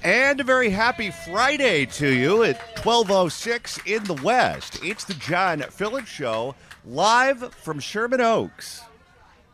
And a very happy Friday to you at 12:06 in the West. It's the John Phillips Show, live from Sherman Oaks.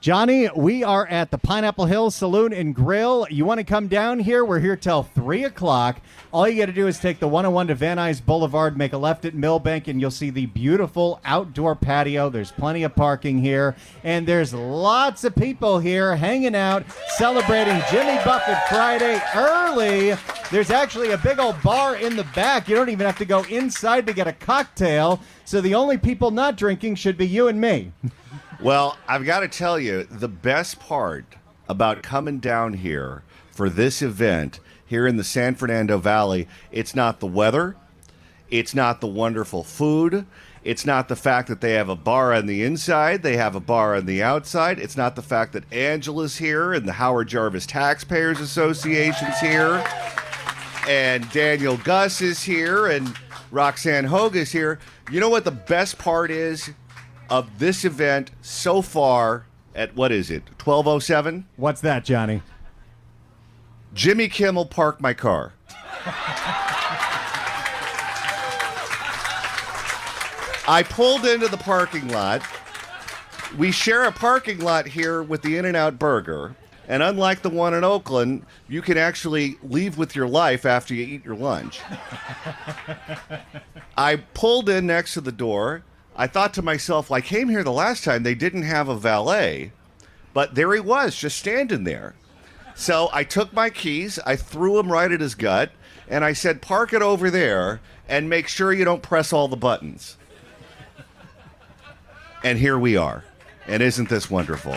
Johnny, we are at the Pineapple Hill Saloon and Grill. You want to come down here? We're here till 3 o'clock. All you got to do is take the 101 to Van Nuys Boulevard, make a left at Millbank, and you'll see the beautiful outdoor patio. There's plenty of parking here, and there's lots of people here hanging out, celebrating Jimmy Buffett Friday early. There's actually a big old bar in the back. You don't even have to go inside to get a cocktail, so the only people not drinking should be you and me. Well, I've got to tell you, the best part about coming down here for this event here in the San Fernando Valley, it's not the weather, it's not the wonderful food, it's not the fact that they have a bar on the inside, they have a bar on the outside, it's not the fact that Angela's here and the Howard Jarvis Taxpayers Association's here, and Daniel Gus is here, and Roxanne Hogue is here. You know what the best part is of this event so far at, what is it, 12:07? What's that, Johnny? Jimmy Kimmel parked my car. I pulled into the parking lot. We share a parking lot here with the In-N-Out Burger, and unlike the one in Oakland, you can actually leave with your life after you eat your lunch. I pulled in next to the door. I thought to myself, I came here the last time, they didn't have a valet, but there he was, just standing there. So I took my keys, I threw them right at his gut, and I said, park it over there and make sure you don't press all the buttons. And here we are. And isn't this wonderful?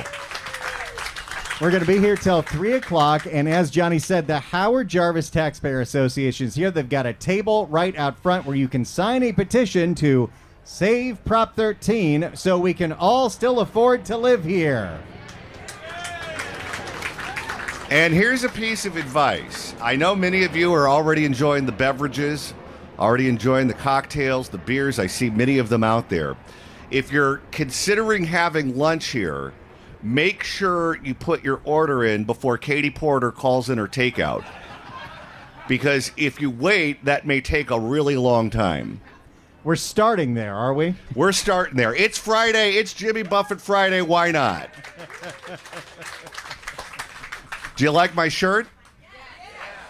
We're going to be here till 3 o'clock, and as Johnny said, the Howard Jarvis Taxpayer Association is here. They've got a table right out front where you can sign a petition to save Prop 13 so we can all still afford to live here. And here's a piece of advice. I know many of you are already enjoying the beverages, already enjoying the cocktails, the beers. I see many of them out there. If you're considering having lunch here, make sure you put your order in before Katie Porter calls in her takeout. Because if you wait, that may take a really long time. We're starting there, are we? We're starting there. It's Friday. It's Jimmy Buffett Friday. Why not? Do you like my shirt?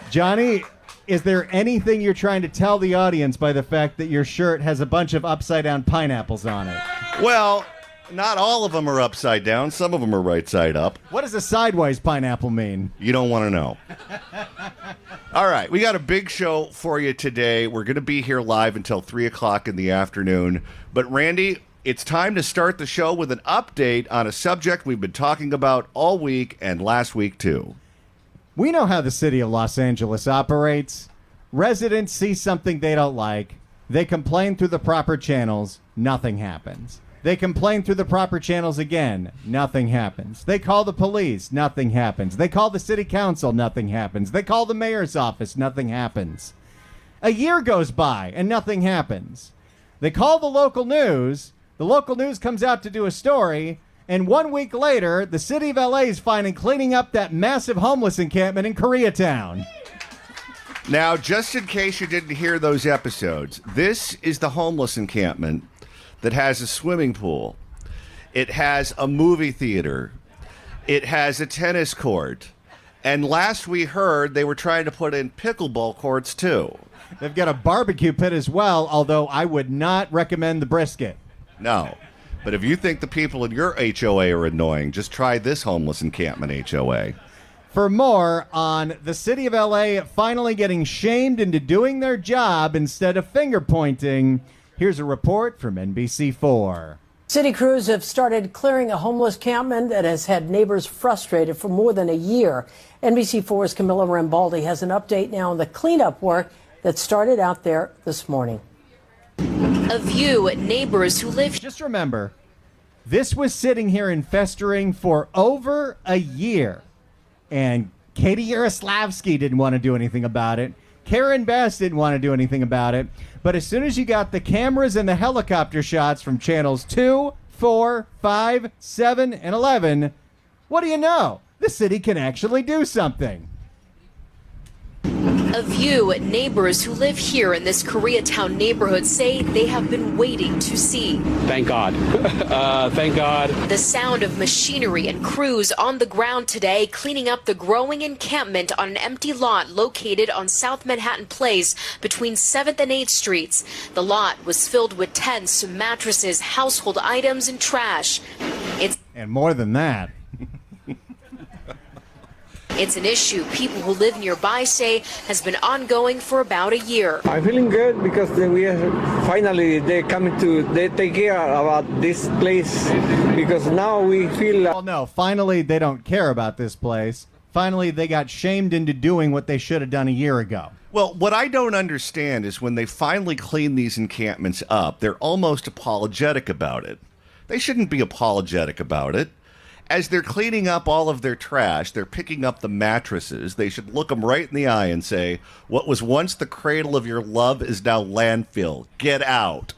Johnny, is there anything you're trying to tell the audience by the fact that your shirt has a bunch of upside-down pineapples on it? Well, not all of them are upside down. Some of them are right side up. What does a sideways pineapple mean? You don't want to know. All right, we got a big show for you today. We're going to be here live until 3 o'clock in the afternoon. But, Randy, it's time to start the show with an update on a subject we've been talking about all week and last week, too. We know how the city of Los Angeles operates. Residents see something they don't like. They complain through the proper channels. Nothing happens. They complain through the proper channels again. Nothing happens. They call the police. Nothing happens. They call the city council. Nothing happens. They call the mayor's office. Nothing happens. A year goes by and nothing happens. They call the local news. The local news comes out to do a story. And 1 week later, the city of LA is finding cleaning up that massive homeless encampment in Koreatown. Now, just in case you didn't hear those episodes, this is the homeless encampment that has a swimming pool. It has a movie theater. It has a tennis court. And last we heard, they were trying to put in pickleball courts, too. They've got a barbecue pit as well, although I would not recommend the brisket. No. But if you think the people in your HOA are annoying, just try this homeless encampment HOA. For more on the city of LA finally getting shamed into doing their job instead of finger pointing, here's a report from NBC4. City crews have started clearing a homeless encampment that has had neighbors frustrated for more than a year. NBC4's Camilla Rambaldi has an update now on the cleanup work that started out there this morning. A view at neighbors who live. Just remember, this was sitting here and festering for over a year. And Katie Yaroslavsky didn't want to do anything about it. Karen Bass didn't want to do anything about it. But as soon as you got the cameras and the helicopter shots from channels 2, 4, 5, 7, and 11, what do you know? The city can actually do something. A few neighbors who live here in this Koreatown neighborhood say they have been waiting to see. Thank God. Thank God. The sound of machinery and crews on the ground today cleaning up the growing encampment on an empty lot located on South Manhattan Place between 7th and 8th Streets. The lot was filled with tents, mattresses, household items, and trash. And more than that. It's an issue people who live nearby say has been ongoing for about a year. I'm feeling good because they take care about this place because now we feel. Well, no, finally they don't care about this place. Finally, they got shamed into doing what they should have done a year ago. Well, what I don't understand is when they finally clean these encampments up, they're almost apologetic about it. They shouldn't be apologetic about it. As they're cleaning up all of their trash, they're picking up the mattresses. They should look them right in the eye and say, what was once the cradle of your love is now landfill. Get out.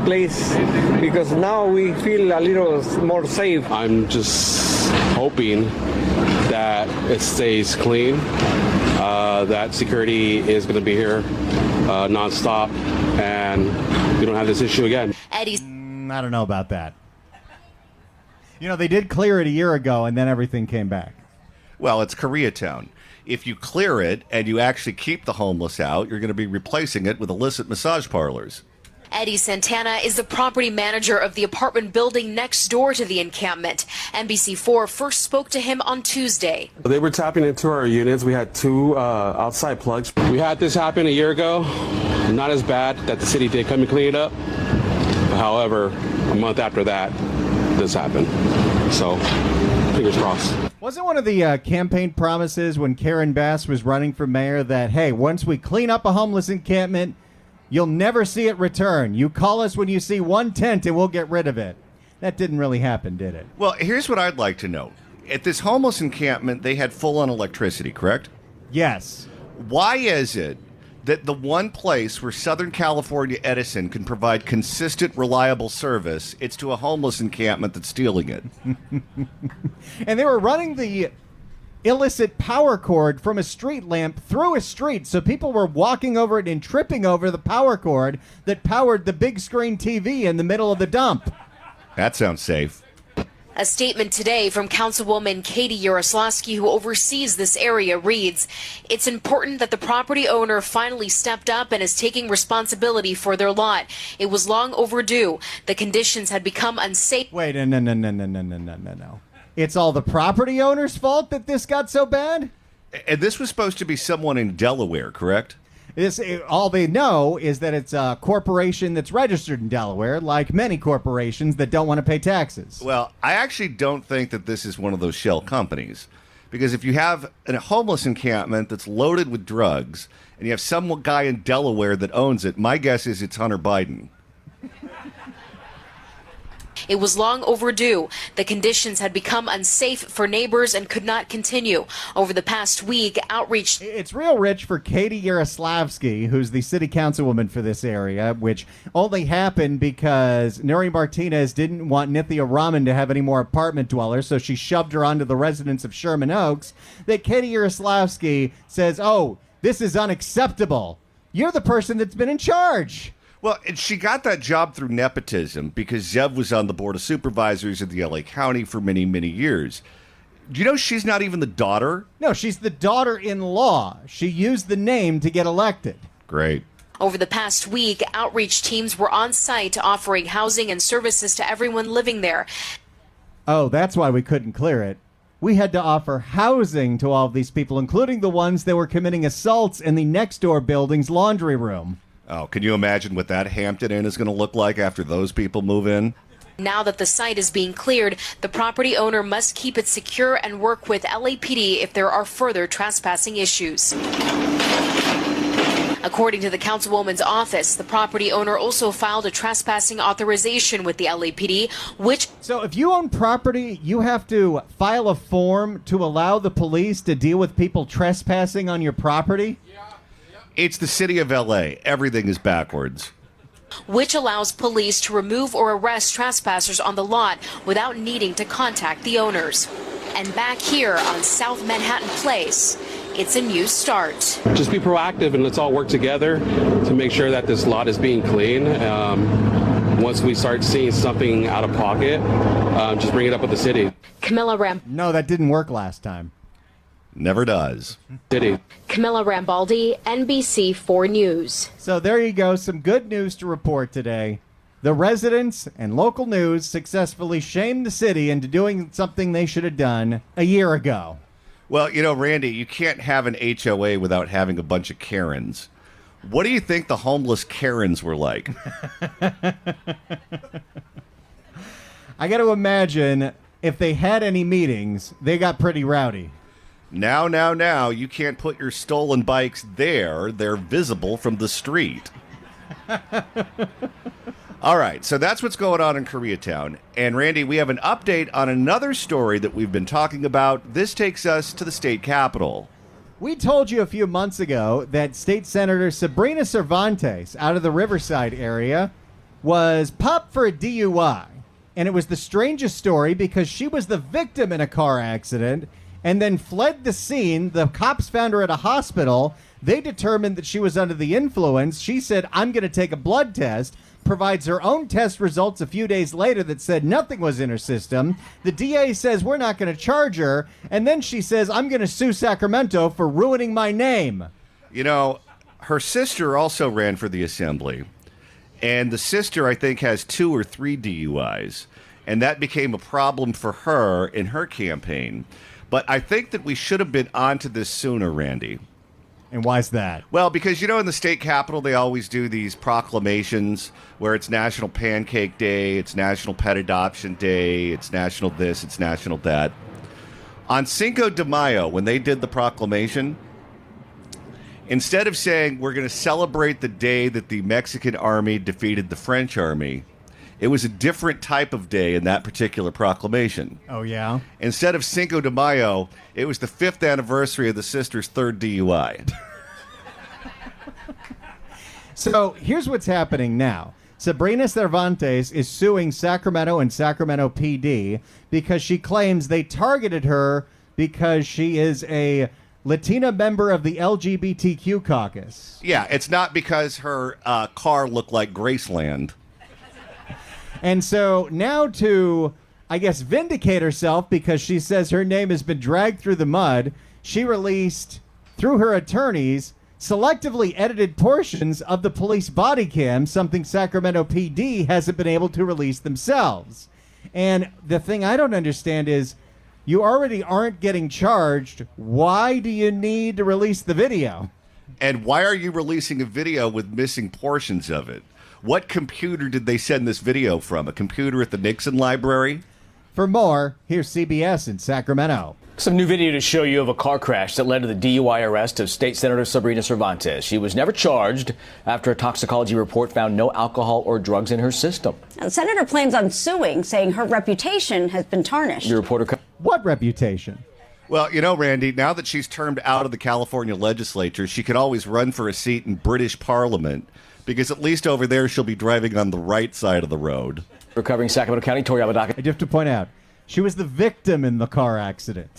Place because now we feel a little more safe. I'm just hoping that it stays clean, that security is going to be here nonstop, and we don't have this issue again. Eddie's. I don't know about that. You know, they did clear it a year ago, and then everything came back. Well, it's Koreatown. If you clear it and you actually keep the homeless out, you're going to be replacing it with illicit massage parlors. Eddie Santana is the property manager of the apartment building next door to the encampment. NBC4 first spoke to him on Tuesday. They were tapping into our units. We had 2 outside plugs. We had this happen a year ago. Not as bad that the city did come and clean it up. However, a month after that, this happened. So, fingers crossed. Wasn't one of the campaign promises when Karen Bass was running for mayor that, hey, once we clean up a homeless encampment, you'll never see it return. You call us when you see one tent and we'll get rid of it. That didn't really happen, did it? Well, here's what I'd like to know. At this homeless encampment, they had full-on electricity, correct? Yes. Why is it that the one place where Southern California Edison can provide consistent, reliable service, it's to a homeless encampment that's stealing it? And they were running the illicit power cord from a street lamp through a street, so people were walking over it and tripping over the power cord that powered the big screen TV in the middle of the dump. That sounds safe. A statement today from Councilwoman Katie Yaroslavsky, who oversees this area, reads, "It's important that the property owner finally stepped up and is taking responsibility for their lot. It was long overdue. The conditions had become unsafe." Wait, no. It's all the property owner's fault that this got so bad? And this was supposed to be someone in Delaware, correct? All they know is that it's a corporation that's registered in Delaware, like many corporations that don't want to pay taxes. Well, I actually don't think that this is one of those shell companies. Because if you have a homeless encampment that's loaded with drugs, and you have some guy in Delaware that owns it, my guess is it's Hunter Biden. It was long overdue. The conditions had become unsafe for neighbors and could not continue. Over the past week, outreach... It's real rich for Katie Yaroslavsky, who's the city councilwoman for this area, which only happened because Nuri Martinez didn't want Nithya Raman to have any more apartment dwellers, so she shoved her onto the residents of Sherman Oaks, that Katie Yaroslavsky says, oh, this is unacceptable. You're the person that's been in charge. Well, and she got that job through nepotism because Zev was on the board of supervisors of the LA County for many, many years. Do you know she's not even the daughter? No, she's the daughter-in-law. She used the name to get elected. Great. Over the past week, outreach teams were on site offering housing and services to everyone living there. Oh, that's why we couldn't clear it. We had to offer housing to all of these people, including the ones that were committing assaults in the next-door building's laundry room. Oh, can you imagine what that Hampton Inn is going to look like after those people move in? Now that the site is being cleared, the property owner must keep it secure and work with LAPD if there are further trespassing issues. According to the councilwoman's office, the property owner also filed a trespassing authorization with the LAPD, which... So if you own property, you have to file a form to allow the police to deal with people trespassing on your property? It's the city of LA. Everything is backwards. Which allows police to remove or arrest trespassers on the lot without needing to contact the owners. And back here on South Manhattan Place, it's a new start. Just be proactive and let's all work together to make sure that this lot is being cleaned. Once we start seeing something out of pocket, just bring it up with the city. No, that didn't work last time. Never does. Camilla Rambaldi, NBC 4 News. So there you go. Some good news to report today. The residents and local news successfully shamed the city into doing something they should have done a year ago. Well, you know, Randy, you can't have an HOA without having a bunch of Karens. What do you think the homeless Karens were like? I got to imagine if they had any meetings, they got pretty rowdy. Now, you can't put your stolen bikes there. They're visible from the street. All right, so that's what's going on in Koreatown. And Randy, we have an update on another story that we've been talking about. This takes us to the state capitol. We told you a few months ago that State Senator Sabrina Cervantes out of the Riverside area was popped for a DUI. And it was the strangest story because she was the victim in a car accident and then fled the scene. The cops found her at a hospital. They determined that she was under the influence. She said, I'm going to take a blood test. Provides her own test results a few days later that said nothing was in her system. The DA says we're not going to charge her. And then she says, I'm going to sue Sacramento for ruining my name. You know, her sister also ran for the assembly. And the sister, I think, has 2 or 3 DUIs. And that became a problem for her in her campaign. But I think that we should have been onto this sooner, Randy. And why's that? Well, because, you know, in the state capitol, they always do these proclamations where it's National Pancake Day, it's National Pet Adoption Day, it's National this, it's National that. On Cinco de Mayo, when they did the proclamation, instead of saying we're going to celebrate the day that the Mexican army defeated the French army, it was a different type of day in that particular proclamation. Oh, yeah? Instead of Cinco de Mayo, it was the 5th anniversary of the sister's 3rd DUI. So here's what's happening now. Sabrina Cervantes is suing Sacramento and Sacramento PD because she claims they targeted her because she is a Latina member of the LGBTQ caucus. Yeah, it's not because her car looked like Graceland. And so now to, I guess, vindicate herself because she says her name has been dragged through the mud, she released, through her attorneys, selectively edited portions of the police body cam, something Sacramento PD hasn't been able to release themselves. And the thing I don't understand is, you already aren't getting charged. Why do you need to release the video? And why are you releasing a video with missing portions of it? What computer did they send this video from? A computer at the Nixon Library? For more, here's CBS in Sacramento. Some new video to show you of a car crash that led to the DUI arrest of State Senator Sabrina Cervantes. She was never charged after a toxicology report found no alcohol or drugs in her system. The senator plans on suing, saying her reputation has been tarnished. Your reporter. What reputation? Well, you know, Randy, now that she's termed out of the California legislature, she could always run for a seat in British Parliament, because at least over there she'll be driving on the right side of the road. Recovering Sacramento County, Tori Abadaka. I do have to point out, she was the victim in the car accident.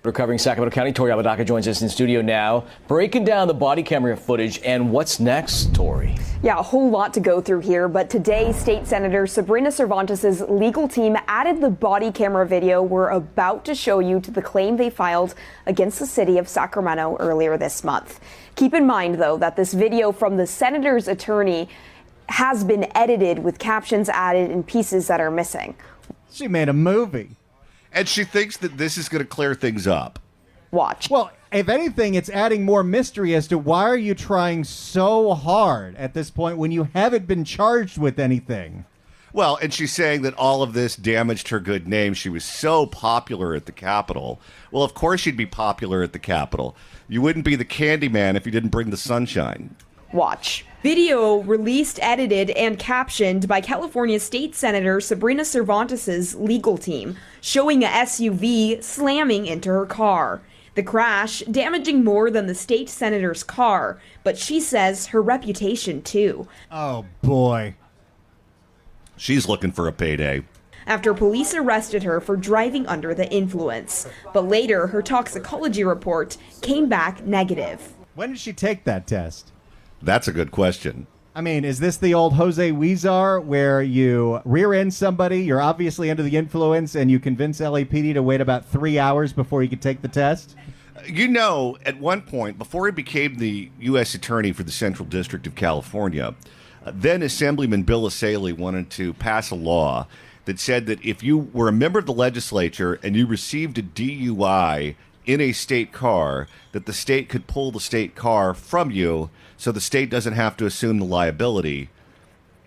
Recovering Sacramento County, Tori Abadaka joins us in studio now, breaking down the body camera footage and what's next, Tori. Yeah, a whole lot to go through here, but today State Senator Sabrina Cervantes' legal team added the body camera video we're about to show you to the claim they filed against the city of Sacramento earlier this month. Keep in mind, though, that this video from the senator's attorney has been edited with captions added and pieces that are missing. She made a movie. And she thinks that this is going to clear things up. Watch. Well, if anything, it's adding more mystery as to why are you trying so hard at this point when you haven't been charged with anything. Well, and she's saying that all of this damaged her good name. She was so popular at the Capitol. Well, of course she'd be popular at the Capitol. You wouldn't be the Candyman if you didn't bring the sunshine. Watch. Video released, edited, and captioned by California State Senator Sabrina Cervantes' legal team, showing a SUV slamming into her car. The crash damaging more than the state senator's car, but she says her reputation too. Oh, boy. She's looking for a payday. after police arrested her for driving under the influence. But later, her toxicology report came back negative. When did she take that test? That's a good question. I mean, is this the old Jose Huizar where you rear end somebody, you're obviously under the influence, and you convince LAPD to wait about 3 hours before you can take the test? You know, at one point, before he became the U.S. Attorney for the Central District of California, then Assemblyman Bill Asaley wanted to pass a law that said that if you were a member of the legislature and you received a DUI in a state car, that the state could pull the state car from you so the state doesn't have to assume the liability.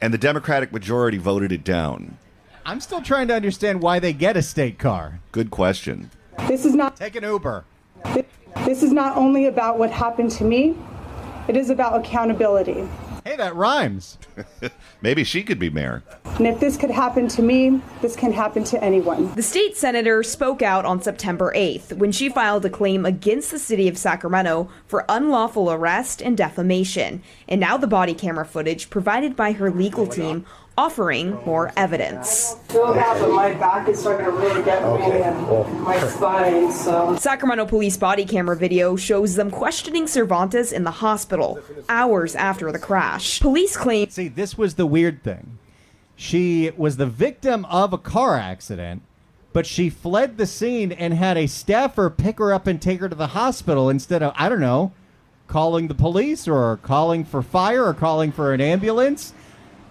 And the Democratic majority voted it down. I'm still trying to understand why they get a state car. Good question. This is not Take an Uber. This is not only about what happened to me, it is about accountability. Hey, that rhymes. Maybe she could be mayor. And if this could happen to me, this can happen to anyone. The state senator spoke out on September 8th when she filed a claim against the city of Sacramento for unlawful arrest and defamation. And now the body camera footage provided by her legal team offering more evidence. Feel that, but my back is starting to really get me and my spine, so. Sacramento police body camera video shows them questioning Cervantes in the hospital hours after the crash. Police claim... See, this was the weird thing. She was the victim of a car accident, but she fled the scene and had a staffer pick her up and take her to the hospital instead of, I don't know, calling the police or calling for fire or calling for an ambulance.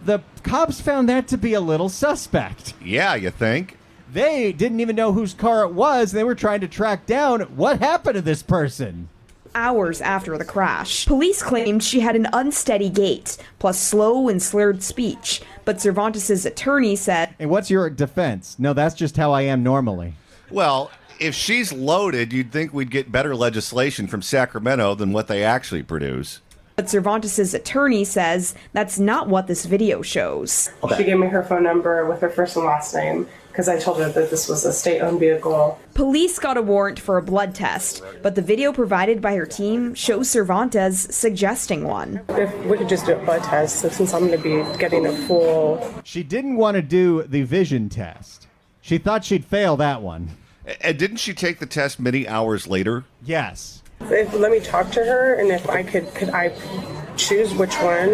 The cops found that to be a little suspect. Yeah, you think? They didn't even know whose car it was. They were trying to track down what happened to this person. Hours after the crash, police claimed she had an unsteady gait, plus slow and slurred speech. But Cervantes' attorney said... And what's your defense? No, that's just how I am normally. Well, if she's loaded, you'd think we'd get better legislation from Sacramento than what they actually produce. But Cervantes' attorney says that's not what this video shows. She gave me her phone number with her first and last name because I told her that this was a state-owned vehicle. Police got a warrant for a blood test, but the video provided by her team shows Cervantes suggesting one. If we could just do a blood test, since I'm going to be getting a full... She didn't want to do the vision test. She thought she'd fail that one. And didn't she take the test many hours later? Yes. Let me talk to her, and if I could I choose which one?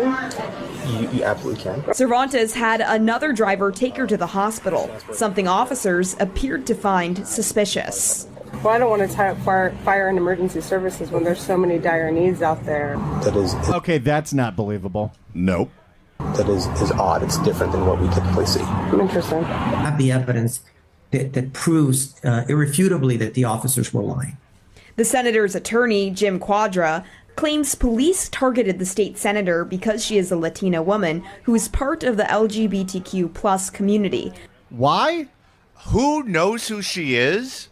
You absolutely can. Cervantes had another driver take her to the hospital, something officers appeared to find suspicious. Well, I don't want to tie up fire and emergency services when there's so many dire needs out there. That is... Okay, that's not believable. Nope. That is odd. It's different than what we typically see. Interesting. Have the evidence that proves irrefutably that the officers were lying. The senator's attorney, Jim Quadra, claims police targeted the state senator because she is a Latina woman who is part of the LGBTQ plus community. Why? Who knows who she is?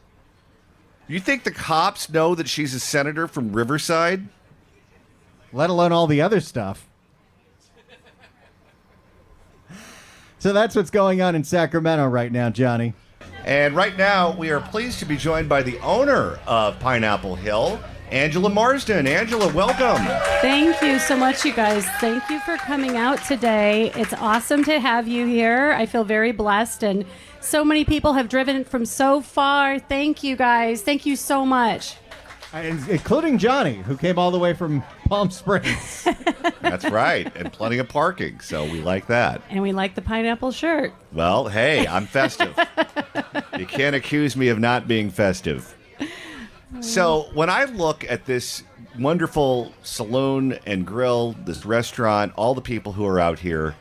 You think the cops know that she's a senator from Riverside? Let alone all the other stuff. So that's what's going on in Sacramento right now, Johnny. And right now, we are pleased to be joined by the owner of Pineapple Hill, Angela Marsden. Angela, welcome. Thank you so much, you guys. Thank you for coming out today. It's awesome to have you here. I feel very blessed, and so many people have driven from so far. Thank you, guys. Thank you so much. Including Johnny, who came all the way from Palm Springs. That's right, and plenty of parking, so we like that. And we like the pineapple shirt. Well, hey, I'm festive. You can't accuse me of not being festive. So when I look at this wonderful saloon and grill, this restaurant, all the people who are out here,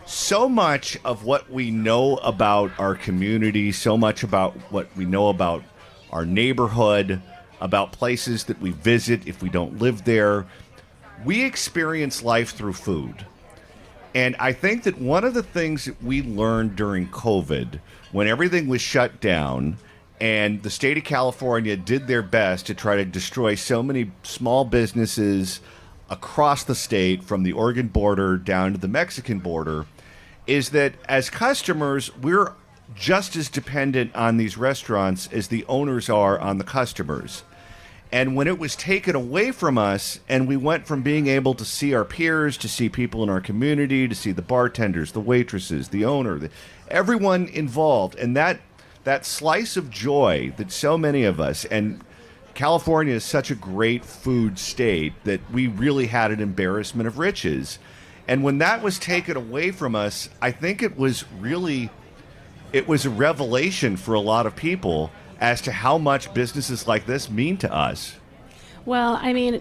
so much of what we know about our community, so much about what we know about our neighborhood, about places that we visit if we don't live there, we experience life through food. And I think that one of the things that we learned during COVID, when everything was shut down and the state of California did their best to try to destroy so many small businesses across the state, from the Oregon border down to the Mexican border, is that as customers, we're just as dependent on these restaurants as the owners are on the customers. And when it was taken away from us, and we went from being able to see our peers, to see people in our community, to see the bartenders, the waitresses, the owner, everyone involved, and that slice of joy that so many of us, and California is such a great food state that we really had an embarrassment of riches. And when that was taken away from us, I think it was a revelation for a lot of people as to how much businesses like this mean to us. Well, I mean,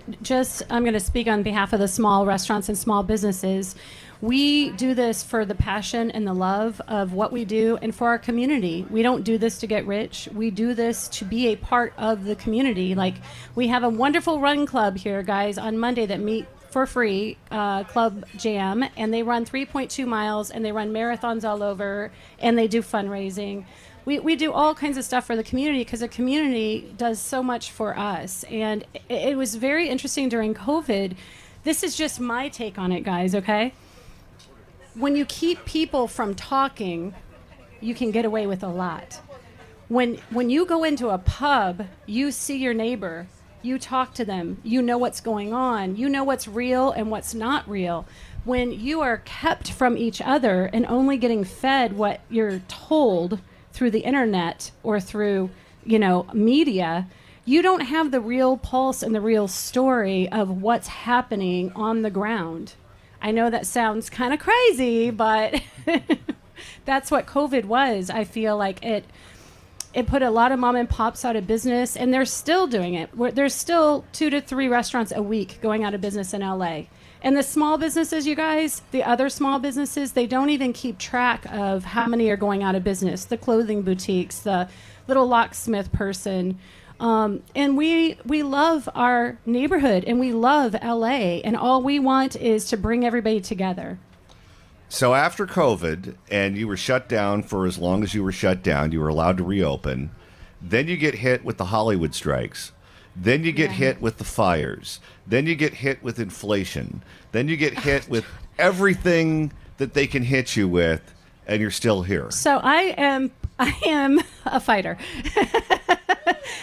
I'm going to speak on behalf of the small restaurants and small businesses. We do this for the passion and the love of what we do and for our community. We don't do this to get rich. We do this to be a part of the community. Like, we have a wonderful run club here, guys, on Monday that meet for free, Club Jam, and they run 3.2 miles, and they run marathons all over, and they do fundraising. We do all kinds of stuff for the community because the community does so much for us. And it was very interesting during COVID. This is just my take on it, guys, okay? When you keep people from talking, you can get away with a lot. When you go into a pub, you see your neighbor, you talk to them, you know what's going on, you know what's real and what's not real. When you are kept from each other and only getting fed what you're told through the internet or through, media, you don't have the real pulse and the real story of what's happening on the ground. I know that sounds kind of crazy, but that's what COVID was. I feel like it put a lot of mom and pops out of business, and they're still doing it. There's still 2 to 3 restaurants a week going out of business in LA. And the small businesses, you guys, the other small businesses, they don't even keep track of how many are going out of business. The clothing boutiques, the little locksmith person. And we love our neighborhood, and we love LA, and all we want is to bring everybody together. So after COVID, and you were shut down for as long as you were shut down, you were allowed to reopen, then you get hit with the Hollywood strikes. Then you get hit with the fires. Then you get hit with inflation. Then you get hit with everything that they can hit you with, and you're still here. So I am a fighter.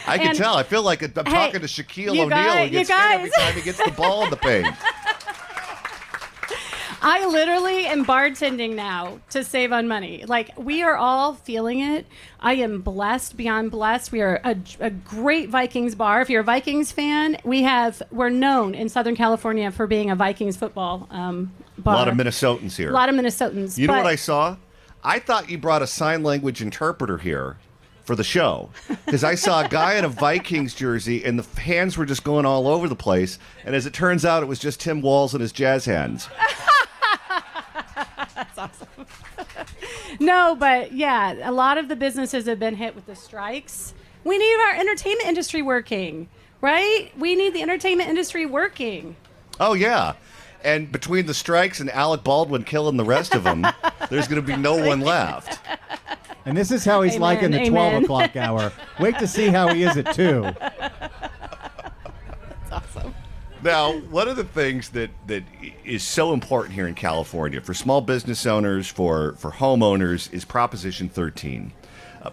I can tell. I feel like I'm talking to Shaquille O'Neal who gets hit every time he gets the ball in the paint. I literally am bartending now to save on money. Like, we are all feeling it. I am blessed beyond blessed. We are a great Vikings bar. If you're a Vikings fan, we're known in Southern California for being a Vikings football bar. A lot of Minnesotans here. A lot of Minnesotans. You know what I saw? I thought you brought a sign language interpreter here for the show, because I saw a guy in a Vikings jersey and the hands were just going all over the place. And as it turns out, it was just Tim Walz and his jazz hands. That's awesome. No, but yeah, a lot of the businesses have been hit with the strikes. We need our entertainment industry working, right? We need the entertainment industry working. Oh, yeah. And between the strikes and Alec Baldwin killing the rest of them, there's going to be no one left. And this is how he's like in the 12 o'clock hour. Wait to see how he is at 2. That's awesome. Now, one of the things that is so important here in California for small business owners, for homeowners, is Proposition 13.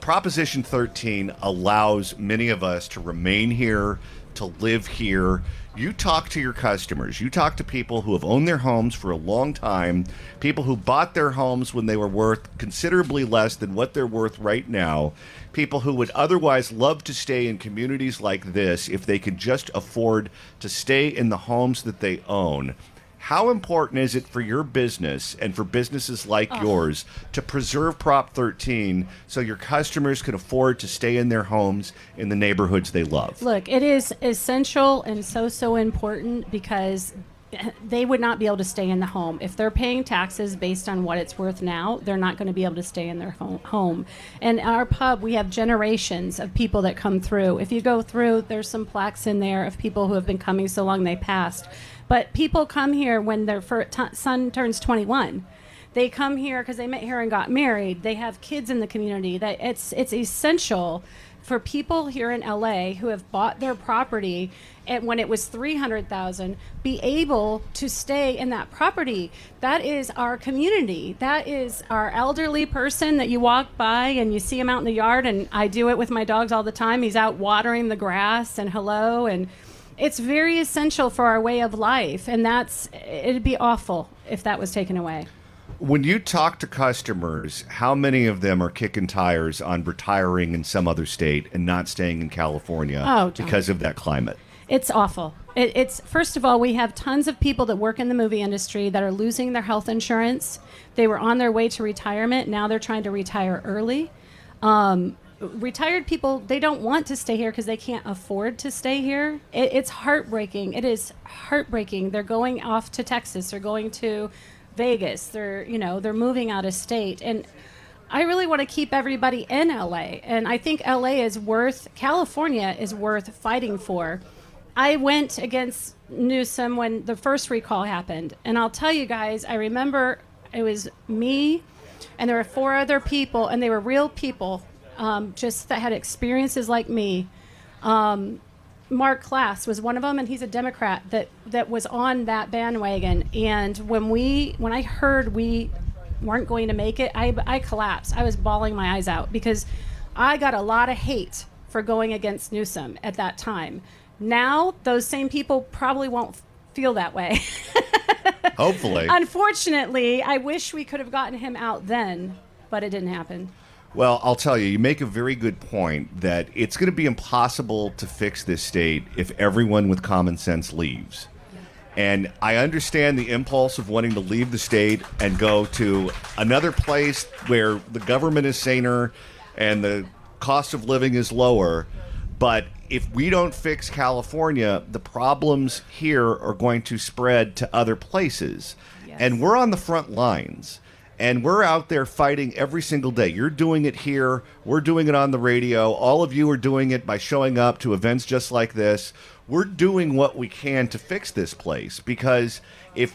Proposition 13 allows many of us to remain here, to live here. You talk to your customers. You talk to people who have owned their homes for a long time, people who bought their homes when they were worth considerably less than what they're worth right now, people who would otherwise love to stay in communities like this if they could just afford to stay in the homes that they own. How important is it for your business and for businesses like yours to preserve Prop 13 so your customers can afford to stay in their homes in the neighborhoods they love? Look, it is essential and so important because they would not be able to stay in the home. If they're paying taxes based on what it's worth now, they're not going to be able to stay in their home. And our pub, we have generations of people that come through. If you go through, there's some plaques in there of people who have been coming so long they passed. But people come here when their son turns 21. They come here because they met here and got married. They have kids in the community. That it's essential for people here in LA who have bought their property and when it was $300,000, be able to stay in that property. That is our community. That is our elderly person that you walk by and you see him out in the yard, and I do it with my dogs all the time. He's out watering the grass and hello, and it's very essential for our way of life, and it'd be awful if that was taken away. When you talk to customers, how many of them are kicking tires on retiring in some other state and not staying in California because of that climate? It's awful. It's first of all, we have tons of people that work in the movie industry that are losing their health insurance. They were on their way to retirement. Now they're trying to retire early. Retired people, they don't want to stay here because they can't afford to stay here. It's heartbreaking. It is heartbreaking. They're going off to Texas. They're going to Vegas. They're moving out of state. And I really want to keep everybody in LA. And I think California is worth fighting for. I went against Newsom when the first recall happened. And I'll tell you guys, I remember it was me and there were 4 other people, and they were real people, just that had experiences like me. Mark Klass was one of them, and he's a Democrat that was on that bandwagon. And when I heard we weren't going to make it, I collapsed. I was bawling my eyes out because I got a lot of hate for going against Newsom at that time. Now, those same people probably won't feel that way. Hopefully. Unfortunately, I wish we could have gotten him out then, but it didn't happen. Well, I'll tell you, you make a very good point that it's going to be impossible to fix this state if everyone with common sense leaves. And I understand the impulse of wanting to leave the state and go to another place where the government is saner and the cost of living is lower. But if we don't fix California, the problems here are going to spread to other places. Yes. And we're on the front lines. And we're out there fighting every single day. You're doing it here. We're doing it on the radio. All of you are doing it by showing up to events just like this. We're doing what we can to fix this place. Because if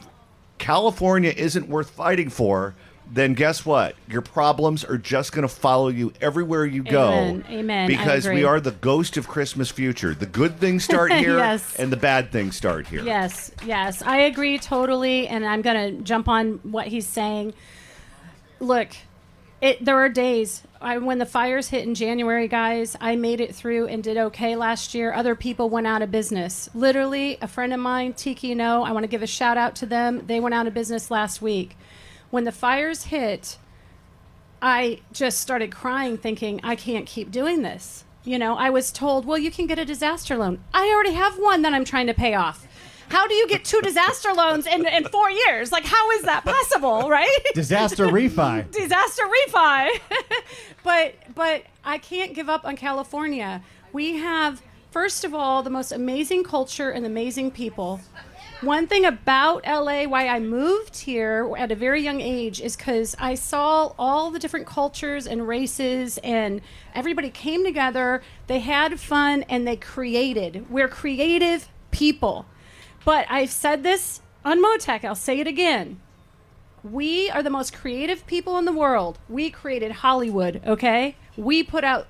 California isn't worth fighting for, then guess what? Your problems are just going to follow you everywhere you go. Amen. Because we are the ghost of Christmas future. The good things start here, yes. And the bad things start here. Yes. I agree totally, and I'm going to jump on what he's saying. Look, there are days when the fires hit in January, guys, I made it through and did okay last year. Other people went out of business. Literally, a friend of mine, Tiki I want to give a shout out to them. They went out of business last week. When the fires hit, I just started crying thinking, I can't keep doing this. I was told, well, you can get a disaster loan. I already have one that I'm trying to pay off. How do you get 2 disaster loans in 4 years? Like, how is that possible, right? Disaster refi. Disaster refi. But I can't give up on California. We have, first of all, the most amazing culture and amazing people. One thing about LA, why I moved here at a very young age, is because I saw all the different cultures and races, and everybody came together, they had fun, and they created. We're creative people. But I've said this on Motec, I'll say it again. We are the most creative people in the world. We created Hollywood, okay? We put out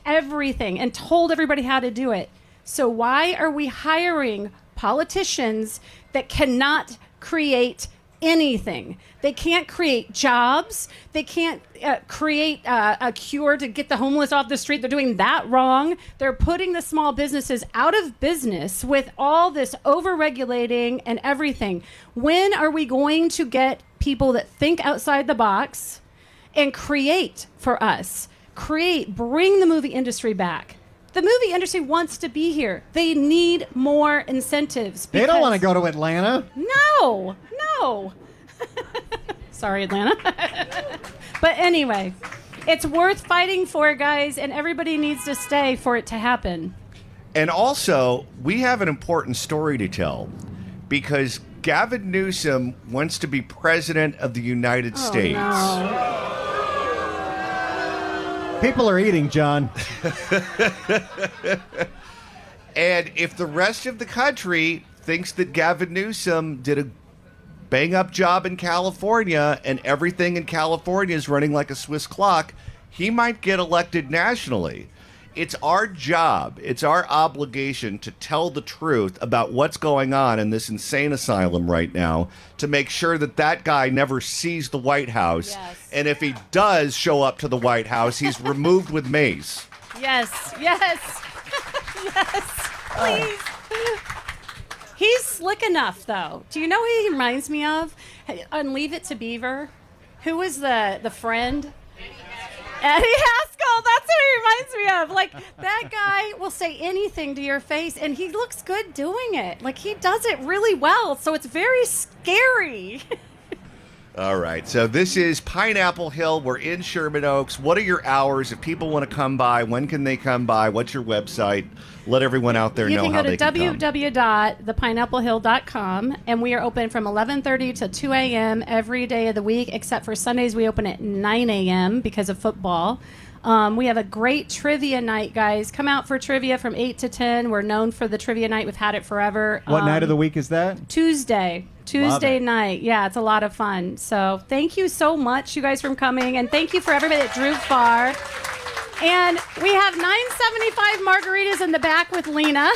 everything and told everybody how to do it. So why are we hiring politicians that cannot create anything? They can't create jobs. They can't create a cure to get the homeless off the street. They're doing that wrong. They're putting the small businesses out of business with all this over-regulating and everything. When are we going to get people that think outside the box and create for us? Bring the movie industry back. The movie industry wants to be here. They need more incentives. They don't want to go to Atlanta. No. Sorry, Atlanta. But anyway, it's worth fighting for, guys, and everybody needs to stay for it to happen. And also, we have an important story to tell because Gavin Newsom wants to be president of the United States. No. People are eating, John. And if the rest of the country thinks that Gavin Newsom did a bang-up job in California and everything in California is running like a Swiss clock, he might get elected nationally. It's our job, it's our obligation to tell the truth about what's going on in this insane asylum right now to make sure that that guy never sees the White House. Yes. And if he does show up to the White House, he's removed with mace. Yes, yes, yes, please. He's slick enough, though. Do you know who he reminds me of? On Leave It to Beaver. Who was the friend? Eddie Haskell. That's who he reminds me of. Like, that guy will say anything to your face, and he looks good doing it. Like, he does it really well, so it's very scary. All right, so this is Pineapple Hill. We're in Sherman Oaks. What are your hours? If people want to come by, when can they come by? What's your website? Let everyone out there know how they can come. You can go to www.thepineapplehill.com, and we are open from 11:30 to 2 a.m. every day of the week, except for Sundays we open at 9 a.m. because of football. We have a great trivia night, guys. Come out for trivia from 8 to 10. We're known for the trivia night. We've had it forever. What night of the week is that? Tuesday night. Yeah, it's a lot of fun. So thank you so much, you guys, for coming. And thank you for everybody that drove far. And we have $9.75 margaritas in the back with Lena.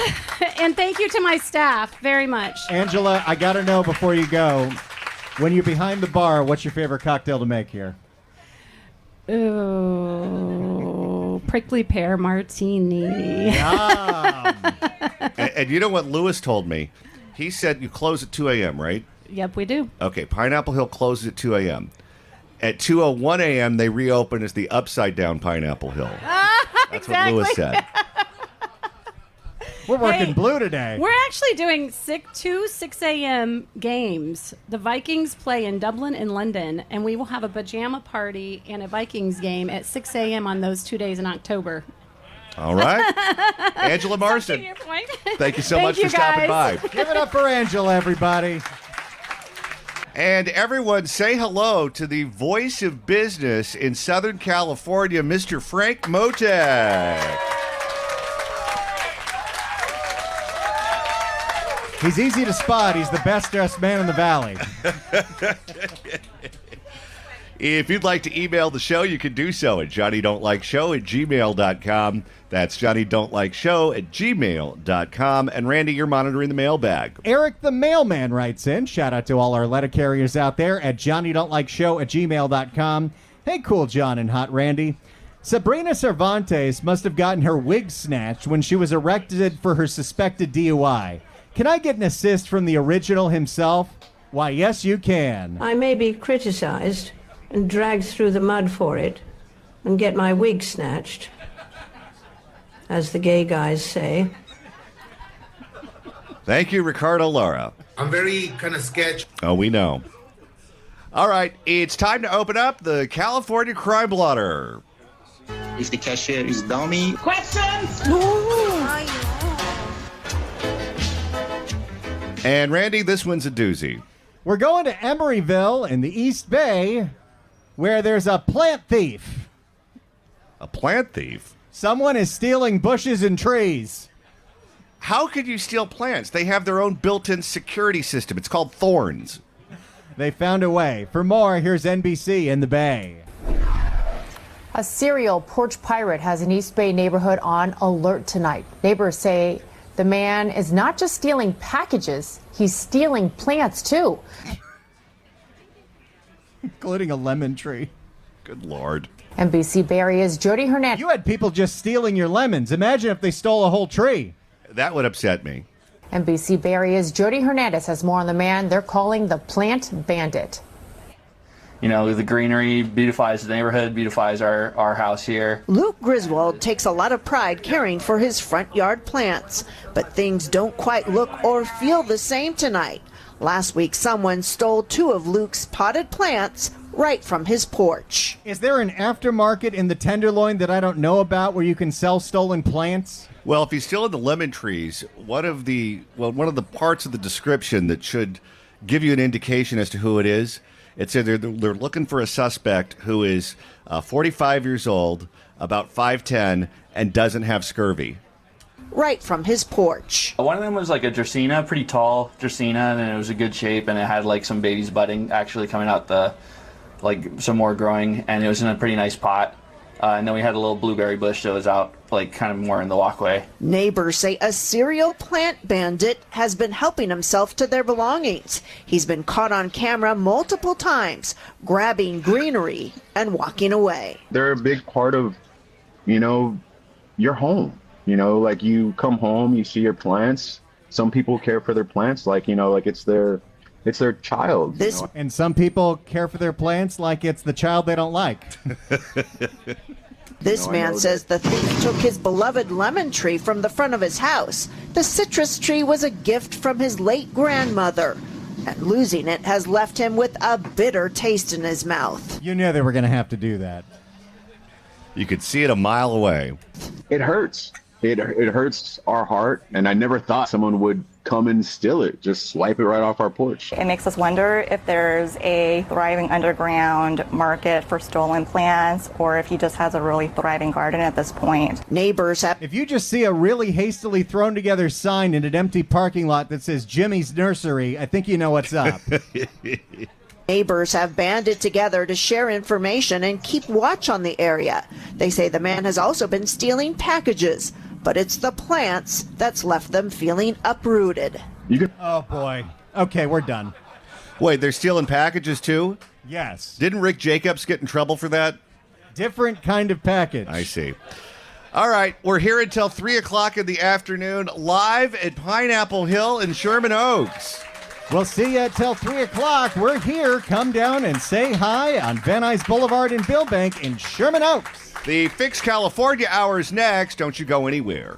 And thank you to my staff very much. Angela, I got to know before you go, when you're behind the bar, what's your favorite cocktail to make here? Ooh, prickly pear martini. And you know what Lewis told me? He said you close at 2 a.m., right? Yep, we do. Okay, Pineapple Hill closes at 2 a.m. At 2:01 a.m., they reopen as the Upside Down Pineapple Hill. That's exactly what Lewis said. We're working blue today. We're actually doing 6 a.m. games. The Vikings play in Dublin and London, and we will have a pajama party and a Vikings game at 6 a.m. on those 2 days in October. All right. Angela Marsden, thank you so much for stopping by. Give it up for Angela, everybody. And everyone say hello to the voice of business in Southern California, Mr. Frank Motek. He's easy to spot. He's the best dressed man in the valley. If you'd like to email the show, you can do so at johnnydon'tlikeshow@gmail.com. That's johnnydon'tlikeshow@gmail.com. And Randy, you're monitoring the mailbag. Eric the Mailman writes in. Shout out to all our letter carriers out there at johnnydon'tlikeshow@gmail.com. Hey, Cool John and Hot Randy. Sabrina Cervantes must have gotten her wig snatched when she was arrested for her suspected DUI. Can I get an assist from the original himself? Why, yes, you can. I may be criticized and dragged through the mud for it and get my wig snatched, as the gay guys say. Thank you, Ricardo Lara. I'm very kind of sketched. Oh, we know. All right, it's time to open up the California Crime Blotter. If the cashier is dummy. Questions? And Randy, this one's a doozy. We're going to Emeryville in the East Bay, where there's a plant thief. A plant thief? Someone is stealing bushes and trees. How could you steal plants? They have their own built-in security system. It's called thorns. They found a way. For more, here's NBC in the Bay. A serial porch pirate has an East Bay neighborhood on alert tonight. Neighbors say the man is not just stealing packages, he's stealing plants too. Including a lemon tree. Good Lord. NBC Bay Area's Jody Hernandez. You had people just stealing your lemons. Imagine if they stole a whole tree. That would upset me. NBC Bay Area's Jody Hernandez has more on the man they're calling the plant bandit. You know, the greenery beautifies the neighborhood, beautifies our house here. Luke Griswold takes a lot of pride caring for his front yard plants, but things don't quite look or feel the same tonight. Last week, someone stole 2 of Luke's potted plants right from his porch. Is there an aftermarket in the Tenderloin that I don't know about where you can sell stolen plants? Well, if he's stealing the lemon trees, one of the parts of the description that should give you an indication as to who it is, it said they're looking for a suspect who is 45 years old, about 5'10", and doesn't have scurvy. Right from his porch. One of them was like a Dracaena, pretty tall Dracaena, and it was a good shape, and it had like some babies budding actually coming out some more growing, and it was in a pretty nice pot. And then we had a little blueberry bush that was out, like, kind of more in the walkway. Neighbors say a serial plant bandit has been helping himself to their belongings. He's been caught on camera multiple times, grabbing greenery and walking away. They're a big part of, your home. Like you come home, you see your plants. Some people care for their plants like it's their child. And some people care for their plants like it's the child they don't like. This man says the thief took his beloved lemon tree from the front of his house. The citrus tree was a gift from his late grandmother, and losing it has left him with a bitter taste in his mouth. You knew they were going to have to do that. You could see it a mile away. It hurts. It hurts our heart, and I never thought someone would come and steal it, just swipe it right off our porch. It makes us wonder if there's a thriving underground market for stolen plants, or if he just has a really thriving garden at this point. Neighbors have... If you just see a really hastily thrown together sign in an empty parking lot that says Jimmy's Nursery, I think you know what's up. Neighbors have banded together to share information and keep watch on the area. They say the man has also been stealing packages, but it's the plants that's left them feeling uprooted. Oh, boy. Okay, we're done. Wait, they're stealing packages, too? Yes. Didn't Rick Jacobs get in trouble for that? Different kind of package. I see. All right, we're here until 3 o'clock in the afternoon, live at Pineapple Hill in Sherman Oaks. We'll see you till 3 o'clock. We're here. Come down and say hi on Van Nuys Boulevard in Billbank in Sherman Oaks. The Fix California Hour is next. Don't you go anywhere.